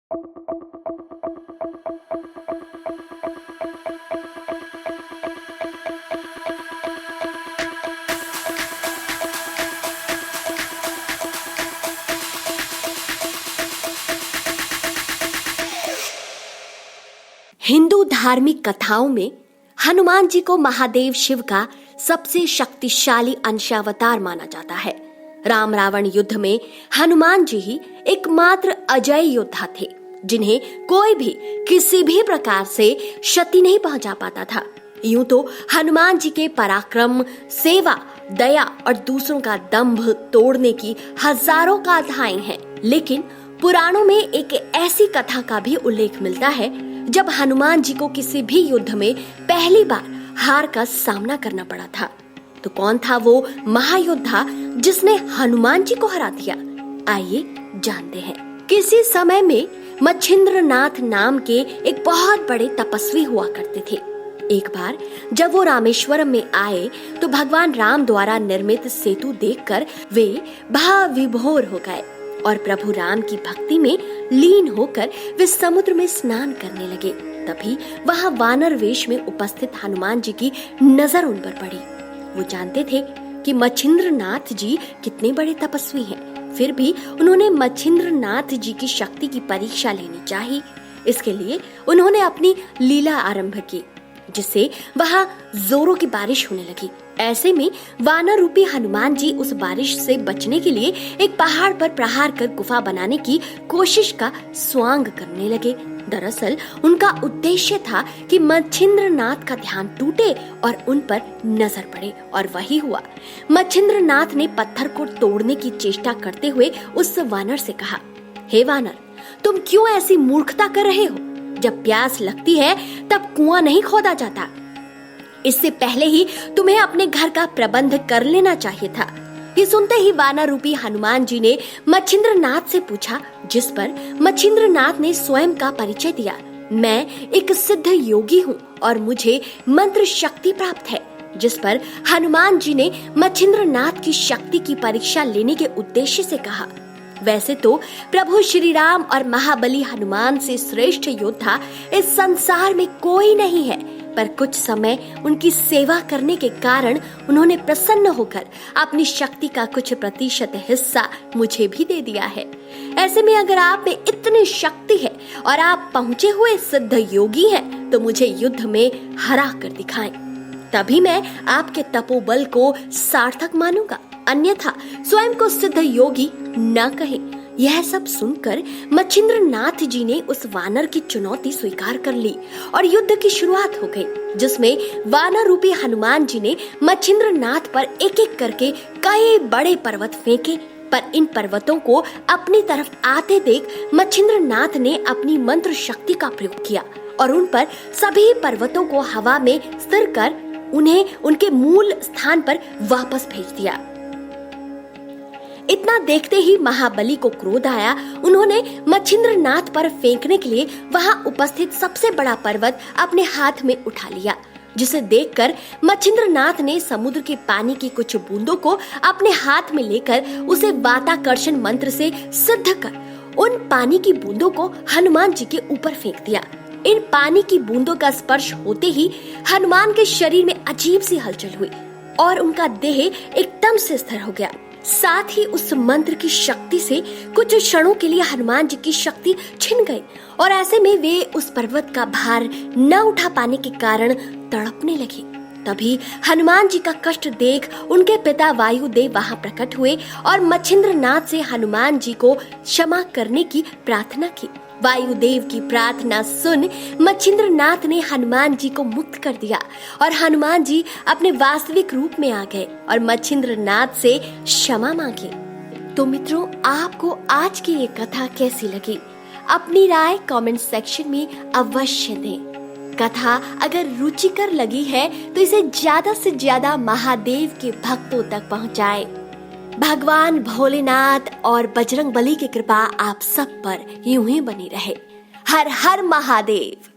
हिंदू धार्मिक कथाओं में हनुमान जी को महादेव शिव का सबसे शक्तिशाली अंशावतार माना जाता है। राम रावण युद्ध में हनुमान जी ही एकमात्र अजय योद्धा थे जिन्हें कोई भी किसी भी प्रकार से क्षति नहीं पहुंचा पाता था। यूं तो हनुमान जी के पराक्रम, सेवा, दया और दूसरों का दंभ तोड़ने की हजारों गाथाएं हैं, लेकिन पुराणों में एक ऐसी कथा का भी उल्लेख मिलता है जब हनुमान जी को किसी भी युद्ध में पहली बार हार का सामना करना पड़ा था। तो कौन था वो महायोद्धा जिसने हनुमान जी को हरा दिया? आइए जानते हैं। किसी समय में मच्छिंद्रनाथ नाम के एक बहुत बड़े तपस्वी हुआ करते थे। एक बार जब वो रामेश्वरम में आए तो भगवान राम द्वारा निर्मित सेतु देखकर वे भाव विभोर हो गए और प्रभु राम की भक्ति में लीन होकर वे समुद्र में स्नान करने लगे। तभी वहां वानर वेश में उपस्थित हनुमान जी की नजर उन पर पड़ी। वो जानते थे कि मच्छिंद्रनाथ जी कितने बड़े तपस्वी हैं, फिर भी उन्होंने मच्छिंद्रनाथ जी की शक्ति की परीक्षा लेनी चाहिए। इसके लिए उन्होंने अपनी लीला आरंभ की, जिससे वहां जोरों की बारिश होने लगी। ऐसे में वानर रूपी हनुमान जी उस बारिश से बचने के लिए एक पहाड़ पर प्रहार कर गुफा बनाने की कोशिश का स्वांग करने लगे। दरअसल उनका उद्देश्य था कि मच्छिंद्रनाथ का ध्यान टूटे और उन पर नजर पड़े, और वही हुआ। मच्छिंद्रनाथ ने पत्थर को तोड़ने की चेष्टा करते हुए उस वानर से कहा, हे वानर, तुम क्यों ऐसी मूर्खता कर रहे हो? जब प्यास लगती है तब कुआं नहीं खोदा जाता। इससे पहले ही तुम्हें अपने घर का प्रबंध कर लेना चाहिए था। ये सुनते ही वानर रूपी हनुमान जी ने मच्छिंद्रनाथ से पूछा, जिस पर मच्छिंद्रनाथ ने स्वयं का परिचय दिया। मैं एक सिद्ध योगी हूँ और मुझे मंत्र शक्ति प्राप्त है। जिस पर हनुमान जी ने मच्छिंद्रनाथ की शक्ति की परीक्षा लेने के उद्देश्य से कहा, वैसे तो प्रभु श्री राम और महाबली हनुमान से श्रेष्ठ योद्धा इस संसार में कोई नहीं है, पर कुछ समय उनकी सेवा करने के कारण उन्होंने प्रसन्न होकर अपनी शक्ति का कुछ प्रतिशत हिस्सा मुझे भी दे दिया है। ऐसे में अगर आप में इतनी शक्ति है और आप पहुंचे हुए सिद्ध योगी हैं, तो मुझे युद्ध में हरा कर दिखाएं, तभी मैं आपके तपोबल को सार्थक मानूंगा, अन्यथा स्वयं को सिद्ध योगी न कहे। यह सब सुनकर मच्छिंद्रनाथ जी ने उस वानर की चुनौती स्वीकार कर ली और युद्ध की शुरुआत हो गई, जिसमें वानर रूपी हनुमान जी ने मच्छिंद्रनाथ पर एक एक करके कई बड़े पर्वत फेंके। पर इन पर्वतों को अपनी तरफ आते देख मच्छिंद्रनाथ ने अपनी मंत्र शक्ति का प्रयोग किया और उन पर सभी पर्वतों को हवा में स्थिर कर उन्हें उनके मूल स्थान पर वापस भेज दिया। इतना देखते ही महाबली को क्रोध आया। उन्होंने मच्छिंद्रनाथ पर फेंकने के लिए वहां उपस्थित सबसे बड़ा पर्वत अपने हाथ में उठा लिया, जिसे देखकर मच्छिंद्रनाथ ने समुद्र के पानी की कुछ बूंदों को अपने हाथ में लेकर उसे वाताकर्षण मंत्र से सिद्ध कर उन पानी की बूंदों को हनुमान जी के ऊपर फेंक दिया। इन पानी की बूंदों का स्पर्श होते ही हनुमान के शरीर में अजीब सी हलचल हुई और उनका देह एकदम से स्थिर हो गया। साथ ही उस मंत्र की शक्ति से कुछ क्षणों के लिए हनुमान जी की शक्ति छिन गई और ऐसे में वे उस पर्वत का भार न उठा पाने के कारण तड़पने लगे। तभी हनुमान जी का कष्ट देख उनके पिता वायुदेव वहां प्रकट हुए और मच्छिंद्रनाथ से हनुमान जी को क्षमा करने की प्रार्थना की। वायुदेव की प्रार्थना सुन मच्छिंद्रनाथ ने हनुमान जी को मुक्त कर दिया और हनुमान जी अपने वास्तविक रूप में आ गए और मच्छिंद्रनाथ से क्षमा मांगी। तो मित्रों, आपको आज की ये कथा कैसी लगी? अपनी राय कमेंट सेक्शन में अवश्य दें। कथा अगर रुचिकर लगी है तो इसे ज्यादा से ज्यादा महादेव के भक्तों तक पहुंचाएं। भगवान भोलेनाथ और बजरंग बली की कृपा आप सब पर यूं ही बनी रहे। हर हर महादेव।